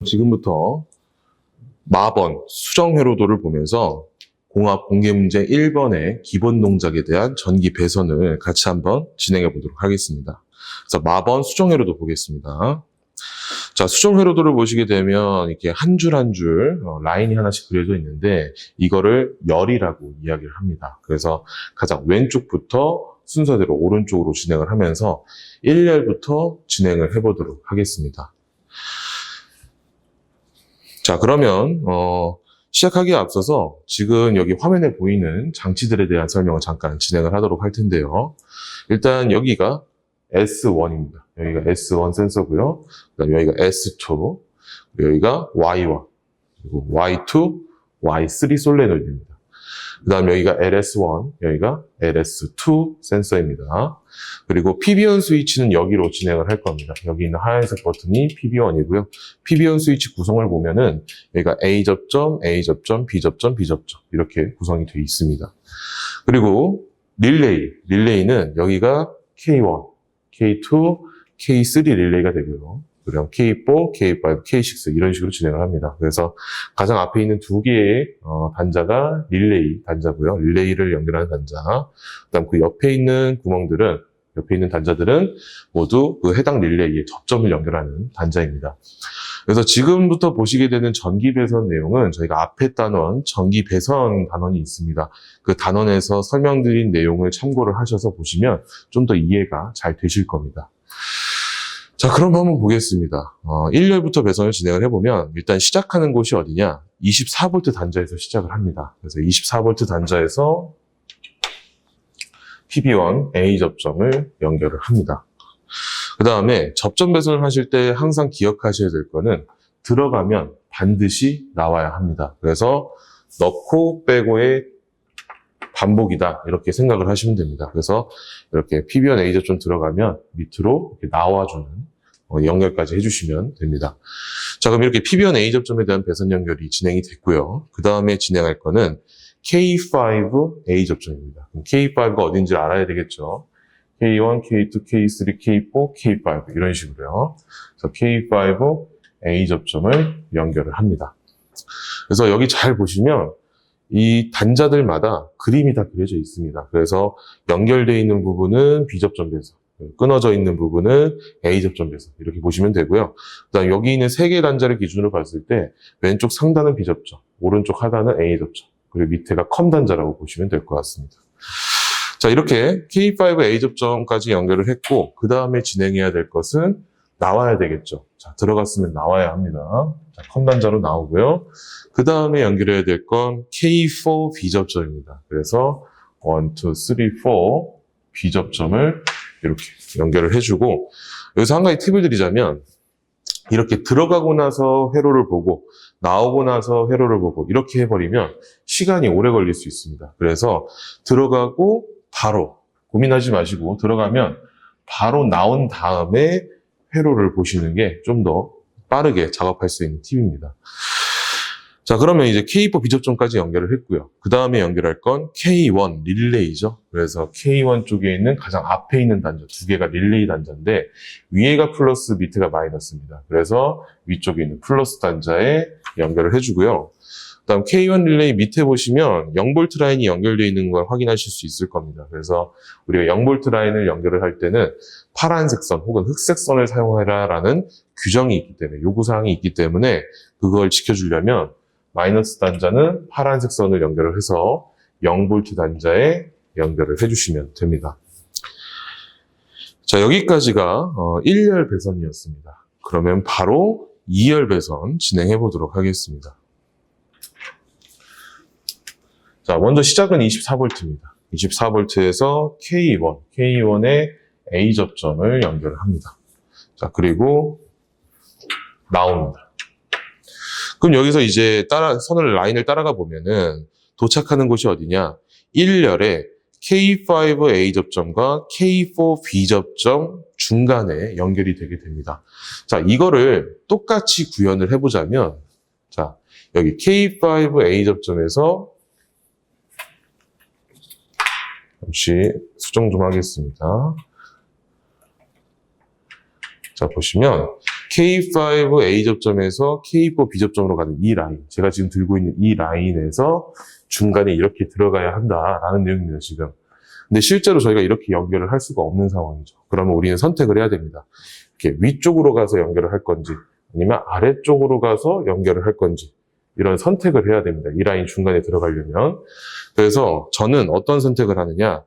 지금부터 마번 수정 회로도를 보면서 공합 공개 문제 1번의 기본 동작에 대한 전기 배선을 같이 한번 진행해 보도록 하겠습니다. 그래서 마번 수정 회로도 보겠습니다. 자, 수정 회로도를 보시게 되면 이렇게 한 줄 한 줄 라인이 하나씩 그려져 있는데 이거를 열이라고 이야기를 합니다. 그래서 가장 왼쪽부터 순서대로 오른쪽으로 진행을 하면서 1열부터 진행을 해 보도록 하겠습니다. 자, 그러면 시작하기에 앞서서 지금 여기 화면에 보이는 장치들에 대한 설명을 잠깐 진행을 하도록 할 텐데요. 일단 여기가 S1입니다. 여기가 S1 센서고요. 그다음 여기가 S2, 여기가 Y1, 그리고 Y2, Y3 솔레노이드입니다. 그다음 여기가 LS1, 여기가 LS2 센서입니다. 그리고 PB1 스위치는 여기로 진행을 할 겁니다. 여기 있는 하얀색 버튼이 PB1이고요. PB1 스위치 구성을 보면은 여기가 A 접점, A 접점, B 접점, B 접점 이렇게 구성이 되어 있습니다. 그리고 릴레이는 여기가 K1, K2, K3 릴레이가 되고요. 그리고 K4, K5, K6 이런 식으로 진행을 합니다. 그래서 가장 앞에 있는 두 개의 단자가 릴레이 단자고요. 릴레이를 연결하는 단자. 그다음 그 옆에 있는 단자들은 모두 그 해당 릴레이의 접점을 연결하는 단자입니다. 그래서 지금부터 보시게 되는 전기 배선 내용은 저희가 앞에 단원, 전기 배선 단원이 있습니다. 그 단원에서 설명드린 내용을 참고를 하셔서 보시면 좀 더 이해가 잘 되실 겁니다. 자, 그럼 한번 보겠습니다. 1열부터 배선을 진행을 해보면 일단 시작하는 곳이 어디냐? 24V 단자에서 시작을 합니다. 그래서 24V 단자에서 PB1 A 접점을 연결을 합니다. 그 다음에 접점 배선을 하실 때 항상 기억하셔야 될 거는 들어가면 반드시 나와야 합니다. 그래서 넣고 빼고의 반복이다 이렇게 생각을 하시면 됩니다. 그래서 이렇게 PB1 A 접점 들어가면 밑으로 이렇게 나와주는 연결까지 해주시면 됩니다. 자, 그럼 이렇게 PB1 A 접점에 대한 배선 연결이 진행이 됐고요. 그 다음에 진행할 거는 K5 A 접점입니다. 그럼 K5가 어딘지 알아야 되겠죠. K1, K2, K3, K4, K5 이런 식으로요. 그래서 K5 A 접점을 연결을 합니다. 그래서 여기 잘 보시면 이 단자들마다 그림이 다 그려져 있습니다. 그래서 연결되어 있는 부분은 B 접점 배선, 끊어져 있는 부분은 A 접점 배선 이렇게 보시면 되고요. 그다음 여기 있는 세 개 단자를 기준으로 봤을 때 왼쪽 상단은 B 접점, 오른쪽 하단은 A 접점, 그리고 밑에가 컴 단자라고 보시면 될 것 같습니다. 자, 이렇게 K5 A 접점까지 연결을 했고 그 다음에 진행해야 될 것은 나와야 되겠죠. 자, 들어갔으면 나와야 합니다. 자, 컴 단자로 나오고요. 그 다음에 연결해야 될 건 K4 B 접점입니다. 그래서 1, 2, 3, 4 B 접점을 이렇게 연결을 해주고 여기서 한 가지 팁을 드리자면 이렇게 들어가고 나서 회로를 보고 나오고 나서 회로를 보고 이렇게 해버리면 시간이 오래 걸릴 수 있습니다. 그래서 들어가고 바로 고민하지 마시고 들어가면 바로 나온 다음에 회로를 보시는 게 좀 더 빠르게 작업할 수 있는 팁입니다. 자, 그러면 이제 K4 비접점까지 연결을 했고요. 그 다음에 연결할 건 K1 릴레이죠. 그래서 K1 쪽에 있는 가장 앞에 있는 단자 두 개가 릴레이 단자인데 위에가 플러스 밑에가 마이너스입니다. 그래서 위쪽에 있는 플러스 단자에 연결을 해주고요. 그다음 K1 릴레이 밑에 보시면 0V 라인이 연결되어 있는 걸 확인하실 수 있을 겁니다. 그래서 우리가 0V 라인을 연결을 할 때는 파란색 선 혹은 흑색 선을 사용해라라는 규정이 있기 때문에 요구사항이 있기 때문에 그걸 지켜주려면 마이너스 단자는 파란색 선을 연결을 해서 0V 단자에 연결을 해주시면 됩니다. 자, 여기까지가 1열 배선이었습니다. 그러면 바로 2열 배선 진행해 보도록 하겠습니다. 자, 먼저 시작은 24V입니다. 24V에서 K1에 A 접점을 연결합니다. 자, 그리고 나옵니다. 그럼 여기서 이제 라인을 따라가 보면은 도착하는 곳이 어디냐? 1열에 K5 A 접점과 K4 B 접점 중간에 연결이 되게 됩니다. 자, 이거를 똑같이 구현을 해보자면, 자, 여기 K5 A 접점에서 잠시 수정 좀 하겠습니다. 자, 보시면 K5A 접점에서 K4B 접점으로 가는 이 라인, 제가 지금 들고 있는 이 라인에서 중간에 이렇게 들어가야 한다라는 내용입니다, 지금. 근데 실제로 저희가 이렇게 연결을 할 수가 없는 상황이죠. 그러면 우리는 선택을 해야 됩니다. 이렇게 위쪽으로 가서 연결을 할 건지, 아니면 아래쪽으로 가서 연결을 할 건지, 이런 선택을 해야 됩니다. 이 라인 중간에 들어가려면. 그래서 저는 어떤 선택을 하느냐,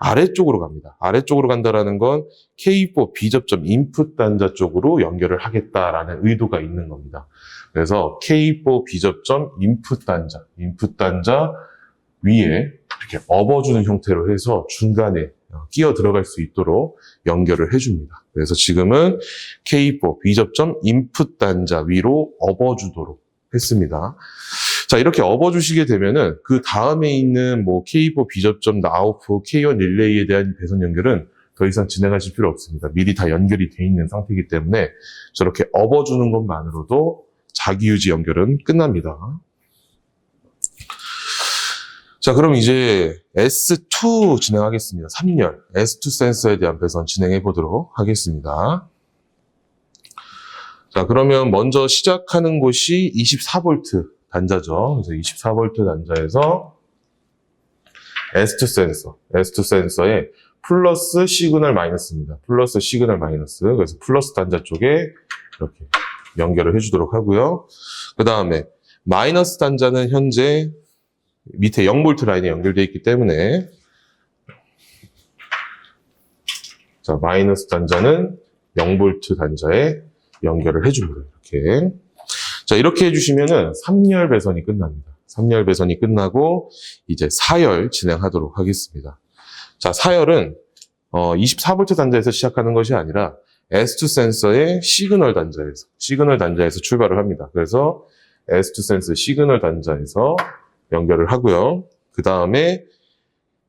아래쪽으로 갑니다. 아래쪽으로 간다라는 건 K4B 접점 인풋 단자 쪽으로 연결을 하겠다라는 의도가 있는 겁니다. 그래서 K4B 접점 인풋 단자 위에 이렇게 업어주는 형태로 해서 중간에 끼어 들어갈 수 있도록 연결을 해줍니다. 그래서 지금은 K4B 접점 인풋 단자 위로 업어주도록 했습니다. 자, 이렇게 업어주시게 되면은 그 다음에 있는 뭐 K4B 접점 나우프 K1 릴레이에 대한 배선 연결은 더 이상 진행하실 필요 없습니다. 미리 다 연결이 돼 있는 상태이기 때문에 저렇게 업어주는 것만으로도 자기유지 연결은 끝납니다. 자, 그럼 이제 S2 진행하겠습니다. 3열 S2 센서에 대한 배선 진행해 보도록 하겠습니다. 자, 그러면 먼저 시작하는 곳이 24V 단자죠. 그래서 24V 단자에서 S2 센서에 플러스 시그널 마이너스입니다. 플러스 시그널 마이너스. 그래서 플러스 단자 쪽에 이렇게 연결을 해주도록 하고요. 그 다음에 마이너스 단자는 현재 밑에 0V 라인에 연결되어 있기 때문에, 자, 마이너스 단자는 0V 단자에 연결을 해줍니다. 이렇게. 자, 이렇게 해주시면은 3열 배선이 끝납니다. 3열 배선이 끝나고 이제 4열 진행하도록 하겠습니다. 자, 4열은 24V 단자에서 시작하는 것이 아니라 S2 센서의 시그널 단자에서 출발을 합니다. 그래서 S2 센서 시그널 단자에서 연결을 하고요. 그 다음에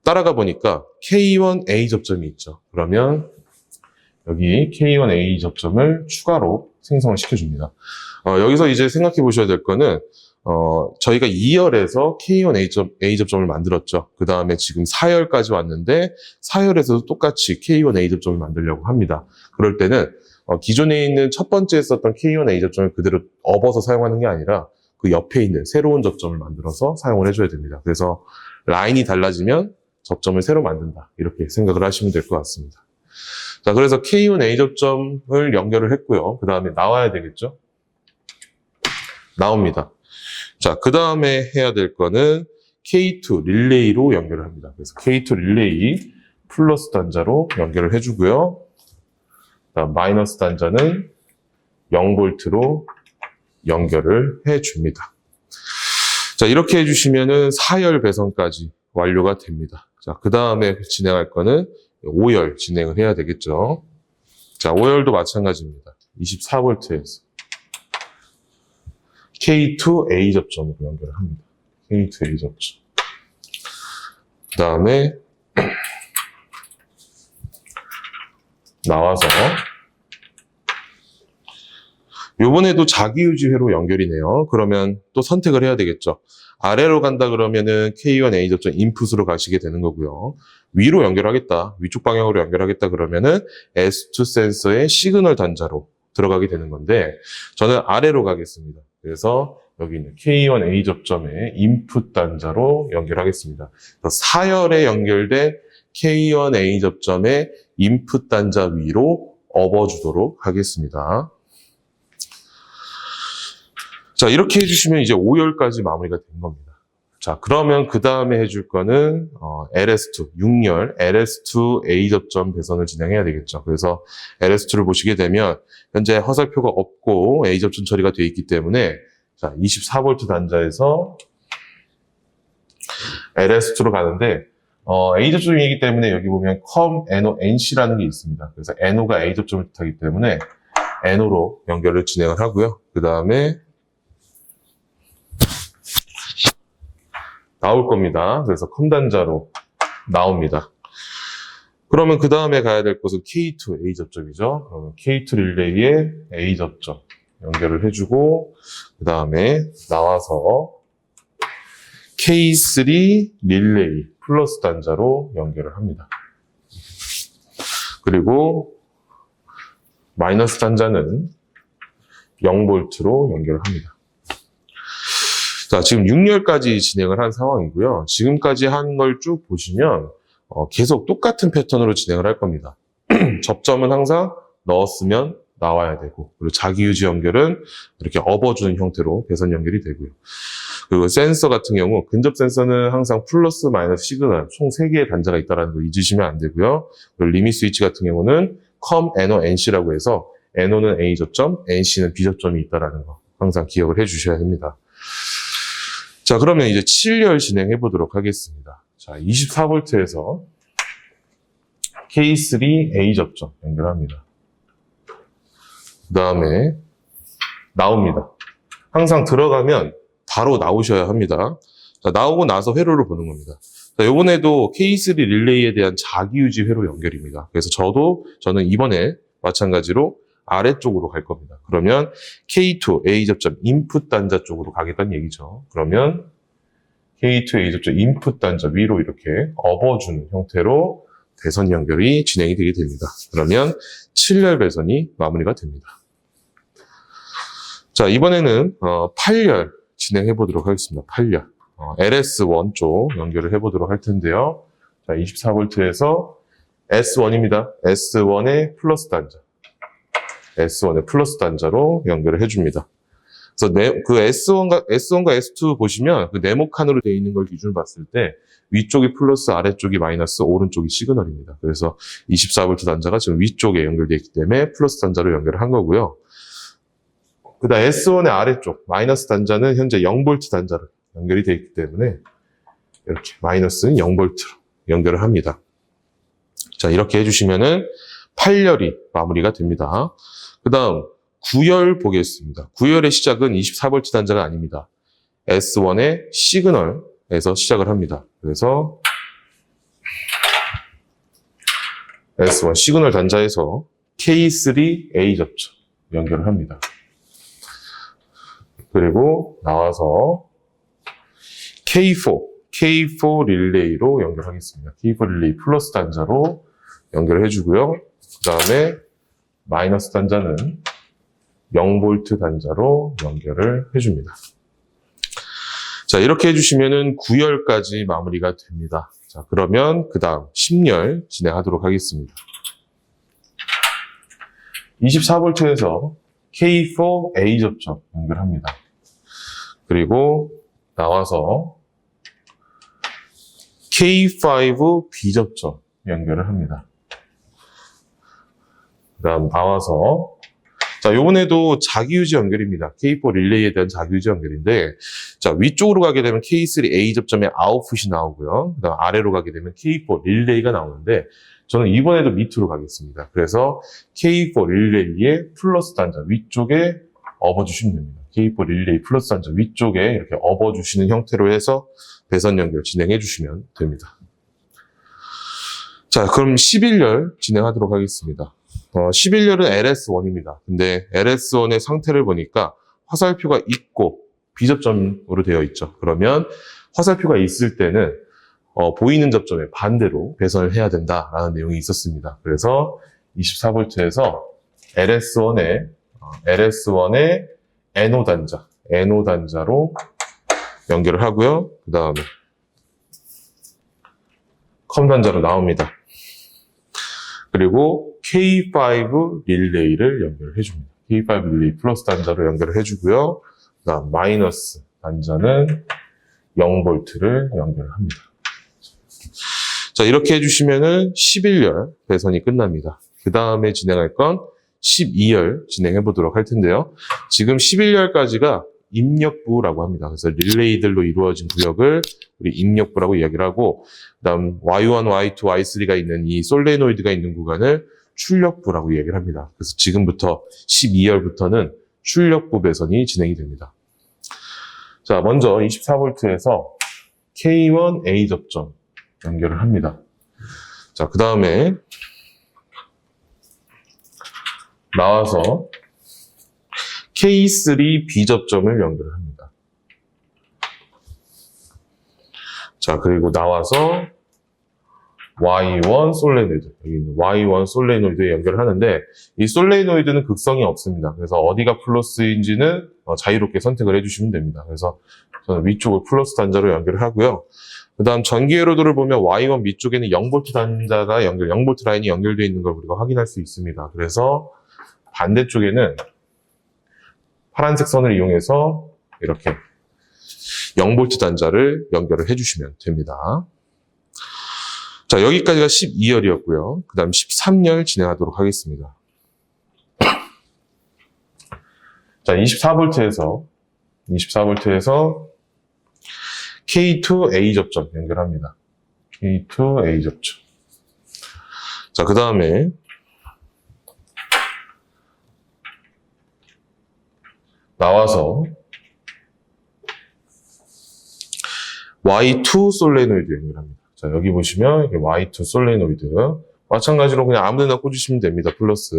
따라가 보니까 K1A 접점이 있죠. 그러면 여기 K1A 접점을 추가로 생성을 시켜줍니다. 여기서 이제 생각해 보셔야 될 거는, 저희가 2열에서 K1A 접점을 만들었죠. 그 다음에 지금 4열까지 왔는데, 4열에서도 똑같이 K1A 접점을 만들려고 합니다. 그럴 때는, 기존에 있는 첫 번째 썼던 K1A 접점을 그대로 업어서 사용하는 게 아니라, 그 옆에 있는 새로운 접점을 만들어서 사용을 해줘야 됩니다. 그래서 라인이 달라지면 접점을 새로 만든다. 이렇게 생각을 하시면 될 것 같습니다. 자, 그래서 K1A 접점을 연결을 했고요. 그 다음에 나와야 되겠죠? 나옵니다. 자, 그 다음에 해야 될 거는 K2 릴레이로 연결을 합니다. 그래서 K2 릴레이 플러스 단자로 연결을 해주고요. 그다음 마이너스 단자는 0V로 연결을 해줍니다. 자, 이렇게 해주시면은 4열 배선까지 완료가 됩니다. 자, 그 다음에 진행할 거는 5열 진행을 해야 되겠죠. 자, 5열도 마찬가지입니다. 24V에서 K2A 접점으로 연결을 합니다. K2A 접점. 그 다음에 나와서 요번에도 자기유지회로 연결이네요. 그러면 또 선택을 해야 되겠죠. 아래로 간다 그러면은 K1A 접점 인풋으로 가시게 되는 거고요. 위로 연결하겠다, 위쪽 방향으로 연결하겠다 그러면은 S2 센서의 시그널 단자로 들어가게 되는 건데, 저는 아래로 가겠습니다. 그래서 여기 있는 K1A 접점의 인풋 단자로 연결하겠습니다. 4열에 연결된 K1A 접점의 인풋 단자 위로 업어주도록 하겠습니다. 자, 이렇게 해주시면 이제 5열까지 마무리가 된 겁니다. 자, 그러면 그 다음에 해줄 거는 LS2, 6열 LS2A 접점 배선을 진행해야 되겠죠. 그래서 LS2를 보시게 되면 현재 화살표가 없고 A 접점 처리가 되어 있기 때문에, 자, 24V 단자에서 LS2로 가는데, A 접점이기 때문에 여기 보면 COM, NO, NC라는 게 있습니다. 그래서 NO가 A 접점을 뜻하기 때문에 NO로 연결을 진행을 하고요. 그 다음에 나올 겁니다. 그래서 COM 단자로 나옵니다. 그러면 그 다음에 가야 될 곳은 K2 A 접점이죠. 그러면 K2 릴레이에 A 접점 연결을 해주고, 그 다음에 나와서 K3 릴레이 플러스 단자로 연결을 합니다. 그리고 마이너스 단자는 0V로 연결을 합니다. 자, 지금 6열까지 진행을 한 상황이고요. 지금까지 한 걸 쭉 보시면 계속 똑같은 패턴으로 진행을 할 겁니다. 접점은 항상 넣었으면 나와야 되고, 그리고 자기유지 연결은 이렇게 업어주는 형태로 배선 연결이 되고요. 그리고 센서 같은 경우 근접 센서는 항상 플러스 마이너스 시그널 총 3개의 단자가 있다는 거 잊으시면 안 되고요. 그리고 리밋 스위치 같은 경우는 COM, NO, NC라고 해서 NO는 A 접점, NC는 B 접점이 있다는 거 항상 기억을 해주셔야 됩니다. 자, 그러면 이제 7열 진행해 보도록 하겠습니다. 자, 24V에서 K3 A 접점 연결합니다. 그 다음에 나옵니다. 항상 들어가면 바로 나오셔야 합니다. 자, 나오고 나서 회로를 보는 겁니다. 자, 요번에도 K3 릴레이에 대한 자기유지 회로 연결입니다. 그래서 저는 이번에 마찬가지로 아래쪽으로 갈 겁니다. 그러면 K2 A 접점 인풋 단자 쪽으로 가겠다는 얘기죠. 그러면 K2 A 접점 인풋 단자 위로 이렇게 업어주는 형태로 배선 연결이 진행이 되게 됩니다. 그러면 7열 배선이 마무리가 됩니다. 자, 이번에는 8열 진행해 보도록 하겠습니다. 8열. LS1 쪽 연결을 해 보도록 할 텐데요. 자, 24V에서 S1입니다. S1의 플러스 단자. S1의 플러스 단자로 연결을 해줍니다. 그래서 그 S1과 S2 보시면 그 네모칸으로 되어 있는 걸 기준으로 봤을 때 위쪽이 플러스, 아래쪽이 마이너스, 오른쪽이 시그널입니다. 그래서 24V 단자가 지금 위쪽에 연결되어 있기 때문에 플러스 단자로 연결을 한 거고요. 그 다음 S1의 아래쪽, 마이너스 단자는 현재 0V 단자로 연결이 되어 있기 때문에 이렇게 마이너스는 0V로 연결을 합니다. 자, 이렇게 해주시면은 8열이 마무리가 됩니다. 그 다음 9열 보겠습니다. 9열의 시작은 24V 단자가 아닙니다. S1의 시그널에서 시작을 합니다. 그래서 S1 시그널 단자에서 K3 A 접점 연결을 합니다. 그리고 나와서 K4 릴레이로 연결하겠습니다. K4 릴레이 플러스 단자로 연결을 해주고요. 그 다음에 마이너스 단자는 0V 단자로 연결을 해줍니다. 자, 이렇게 해주시면은 9열까지 마무리가 됩니다. 자, 그러면 그 다음 10열 진행하도록 하겠습니다. 24V에서 K4 A 접점 연결합니다. 그리고 나와서 K5 B 접점 연결을 합니다. 그 다음 나와서 자, 요번에도 자기유지 연결입니다. K4 릴레이에 대한 자기유지 연결인데, 자, 위쪽으로 가게 되면 K3 A 접점에 아웃풋이 나오고요. 그 다음 아래로 가게 되면 K4 릴레이가 나오는데, 저는 이번에도 밑으로 가겠습니다. 그래서 K4 릴레이의 플러스 단자 위쪽에 업어주시면 됩니다. K4 릴레이 플러스 단자 위쪽에 이렇게 업어주시는 형태로 해서 배선 연결 진행해 주시면 됩니다. 자, 그럼 11열 진행하도록 하겠습니다. 11열은 LS1입니다. 근데 LS1의 상태를 보니까 화살표가 있고 B접점으로 되어 있죠. 그러면 화살표가 있을 때는 보이는 접점에 반대로 배선을 해야 된다라는 내용이 있었습니다. 그래서 24V에서 LS1의 NO 단자로 연결을 하고요. 그 다음에 COM 단자로 나옵니다. 그리고 K5 릴레이를 연결해 줍니다. K5 릴레이 플러스 단자로 연결을 해주고요. 그 다음 마이너스 단자는 0V를 연결을 합니다. 자, 이렇게 해주시면은 11열 배선이 끝납니다. 그 다음에 진행할 건 12열 진행해 보도록 할 텐데요. 지금 11열까지가 입력부라고 합니다. 그래서 릴레이들로 이루어진 구역을 우리 입력부라고 이야기를 하고, 그 다음 Y1, Y2, Y3가 있는 이 솔레노이드가 있는 구간을 출력부라고 이야기를 합니다. 그래서 지금부터 12열부터는 출력부 배선이 진행이 됩니다. 자, 먼저 24V에서 K1 A 접점 연결을 합니다. 자, 그 다음에 나와서 K3 B 접점을 연결을 합니다. 자, 그리고 나와서 Y1 솔레노이드, 여기 있는 Y1 솔레노이드에 연결을 하는데, 이 솔레노이드는 극성이 없습니다. 그래서 어디가 플러스인지는 자유롭게 선택을 해주시면 됩니다. 그래서 저는 위쪽을 플러스 단자로 연결을 하고요. 그 다음 전기 회로도를 보면 Y1 밑쪽에는 0V 단자가 0V 라인이 연결되어 있는 걸 우리가 확인할 수 있습니다. 그래서 반대쪽에는 파란색 선을 이용해서 이렇게 0V 단자를 연결을 해주시면 됩니다. 자, 여기까지가 12열이었고요. 그 다음 13열 진행하도록 하겠습니다. 자, 24V에서 K2A 접점 연결합니다. K2A 접점. 자, 그 다음에 나와서 Y2 솔레노이드 연결합니다. 자, 여기 보시면 이게 Y2 솔레노이드. 마찬가지로 그냥 아무데나 꽂으시면 됩니다. 플러스.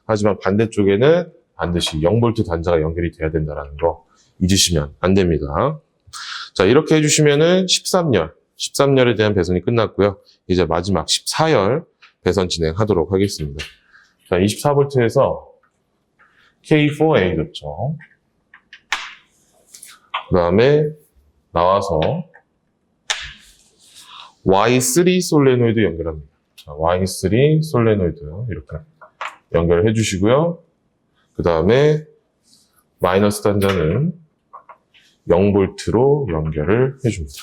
하지만 반대쪽에는 반드시 0V 단자가 연결이 돼야 된다는 거 잊으시면 안 됩니다. 자, 이렇게 해주시면은 13열에 대한 배선이 끝났고요. 이제 마지막 14열 배선 진행하도록 하겠습니다. 자, 24V에서 K4A 접점. 그 다음에 나와서 Y3 솔레노이드 연결합니다. 자, Y3 솔레노이드 이렇게 연결을 해주시고요. 그 다음에 마이너스 단자는 0V로 연결을 해줍니다.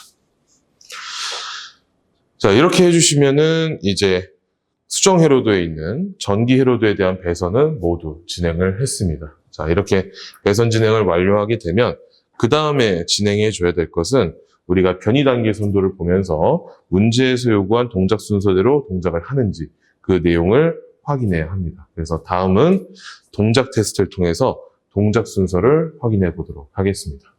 자, 이렇게 해주시면은 이제 수정 회로도에 있는 전기 회로도에 대한 배선은 모두 진행을 했습니다. 자, 이렇게 배선 진행을 완료하게 되면 그 다음에 진행해 줘야 될 것은 우리가 변이 단계 선도를 보면서 문제에서 요구한 동작 순서대로 동작을 하는지 그 내용을 확인해야 합니다. 그래서 다음은 동작 테스트를 통해서 동작 순서를 확인해 보도록 하겠습니다.